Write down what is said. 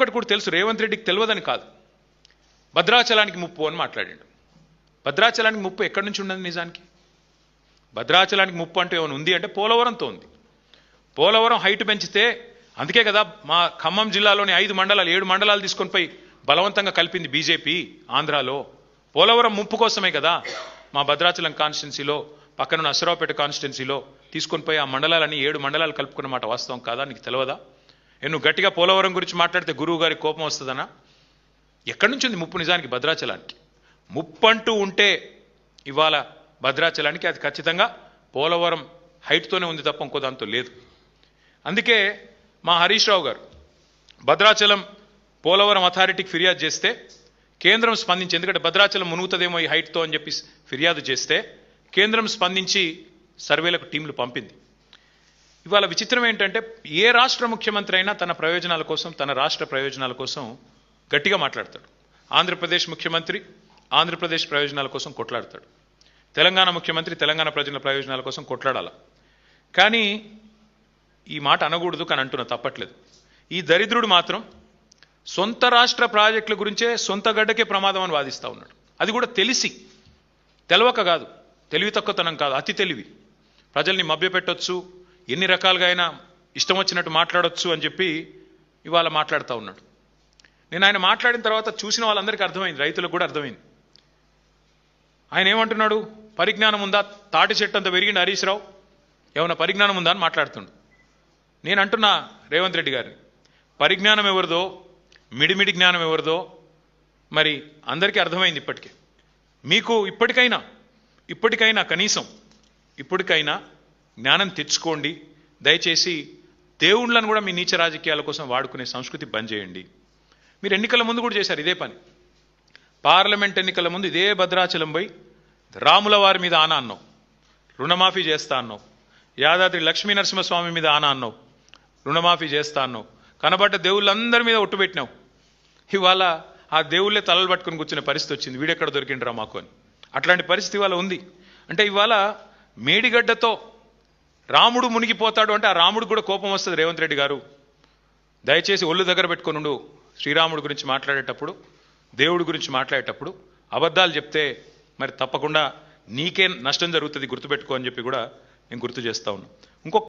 ఇంకొకటి కూడా తెలుసు, రేవంత్ రెడ్డికి తెలియదని కాదు, భద్రాచలానికి ముప్పు అని మాట్లాడాడు. భద్రాచలానికి ముప్పు ఎక్కడి నుంచి ఉన్నది నిజానికి? భద్రాచలానికి ముప్పు అంటే ఏమైనా ఉంది అంటే పోలవరంతో ఉంది. పోలవరం హైట్ పెంచితే, అందుకే కదా మా ఖమ్మం జిల్లాలోని 5 మండలాలు 7 మండలాలు తీసుకొని పోయి బలవంతంగా కలిపింది బీజేపీ ఆంధ్రాలో. పోలవరం ముప్పు కోసమే కదా మా భద్రాచలం కాన్స్టిట్యున్సీలో, పక్కన నసరావుపేట కాన్స్టిట్యున్సీలో తీసుకొని పోయి ఆ మండలాలని 7 మండలాలు కలుపుకున్న మాట వాస్తవం కాదా? నీకు తెలియదా? నువ్వు గట్టిగా పోలవరం గురించి మాట్లాడితే గురువు గారికి కోపం వస్తుందనా? ఎక్కడి నుంచి ఉంది ముప్పు నిజానికి భద్రాచలానికి? ముప్పు అంటూ ఉంటే ఇవాళ భద్రాచలానికి అది ఖచ్చితంగా పోలవరం హైట్తోనే ఉంది తప్ప ఇంకో దాంతో లేదు. అందుకే మా హరీష్ రావు గారు భద్రాచలం పోలవరం అథారిటీకి ఫిర్యాదు చేస్తే కేంద్రం స్పందించి, ఎందుకంటే భద్రాచలం మునుగుతుందేమో ఈ హైట్తో అని చెప్పి ఫిర్యాదు చేస్తే కేంద్రం స్పందించి సర్వేలకు టీంలు పంపింది. ఇవాళ విచిత్రం ఏంటంటే ఏ రాష్ట్ర ముఖ్యమంత్రి అయినా తన ప్రయోజనాల కోసం, తన రాష్ట్ర ప్రయోజనాల కోసం గట్టిగా మాట్లాడతాడు. ఆంధ్రప్రదేశ్ ముఖ్యమంత్రి ఆంధ్రప్రదేశ్ ప్రయోజనాల కోసం కొట్లాడతాడు, తెలంగాణ ముఖ్యమంత్రి తెలంగాణ ప్రజల ప్రయోజనాల కోసం కొట్లాడాల. కానీ ఈ మాట అనకూడదు, కానీ అంటున్నా తప్పట్లేదు. ఈ దరిద్రుడు మాత్రం సొంత రాష్ట్ర ప్రాజెక్టుల గురించే సొంత గడ్డకే ప్రమాదం అని వాదిస్తూ ఉన్నాడు. అది కూడా తెలిసి, తెలవక కాదు, తెలివి తక్కువతనం కాదు, అతి తెలివి. ప్రజల్ని మభ్యపెట్టొచ్చు, ఎన్ని రకాలుగా అయినా ఇష్టం వచ్చినట్టు మాట్లాడొచ్చు అని చెప్పి ఇవాళ మాట్లాడుతూ ఉన్నాడు. నేను ఆయన మాట్లాడిన తర్వాత చూసిన వాళ్ళందరికీ అర్థమైంది, రైతులకు కూడా అర్థమైంది. ఆయన ఏమంటున్నాడు? పరిజ్ఞానం ఉందా? తాటి చెట్టు అంత పెరిగింది హరీష్ రావు, ఏమన్నా పరిజ్ఞానం ఉందా అని మాట్లాడుతుండు. నేను అంటున్నా రేవంత్ రెడ్డి గారిని, పరిజ్ఞానం ఎవరిదో, మిడిమిడి జ్ఞానం ఎవరిదో మరి అందరికీ అర్థమైంది ఇప్పటికే. మీకు ఇప్పటికైనా కనీసం ఇప్పటికైనా జ్ఞానం తెచ్చుకోండి. దయచేసి దేవుళ్ళను కూడా మీ నీచ రాజకీయాల కోసం వాడుకునే సంస్కృతి బంద్ చేయండి. మీరు ఎన్నికల ముందు కూడా చేశారు ఇదే పని. పార్లమెంట్ ఎన్నికల ముందు ఇదే భద్రాచలం పోయి రాముల వారి మీద ఆనా అన్నావు, రుణమాఫీ చేస్తా అన్నావు. యాదాద్రి లక్ష్మీ నరసింహస్వామి మీద ఆనా అన్నావు, రుణమాఫీ చేస్తా అన్నావు. కనబడ్డ దేవుళ్ళందరి మీద ఒట్టు పెట్టినావు. ఇవాళ ఆ దేవుళ్ళే తలలు పట్టుకుని కూర్చునే పరిస్థితి వచ్చింది. వీడెక్కడ దొరికిండ్రా మాకు అని. అట్లాంటి పరిస్థితి ఇవాళ ఉంది. అంటే ఇవాళ మేడిగడ్డతో రాముడు మునిగిపోతాడు అంటే ఆ రాముడు కూడా కోపం వస్తుంది. రేవంత్ రెడ్డి గారు దయచేసి ఒళ్ళు దగ్గర పెట్టుకొని ఉండు. శ్రీరాముడి గురించి మాట్లాడేటప్పుడు, దేవుడి గురించి మాట్లాడేటప్పుడు అబద్ధాలు చెప్తే మరి తప్పకుండా నీకే నష్టం జరుగుతుంది, గుర్తుపెట్టుకో అని చెప్పి కూడా నేను గుర్తు చేస్తా ఉన్నాను. ఇంకొక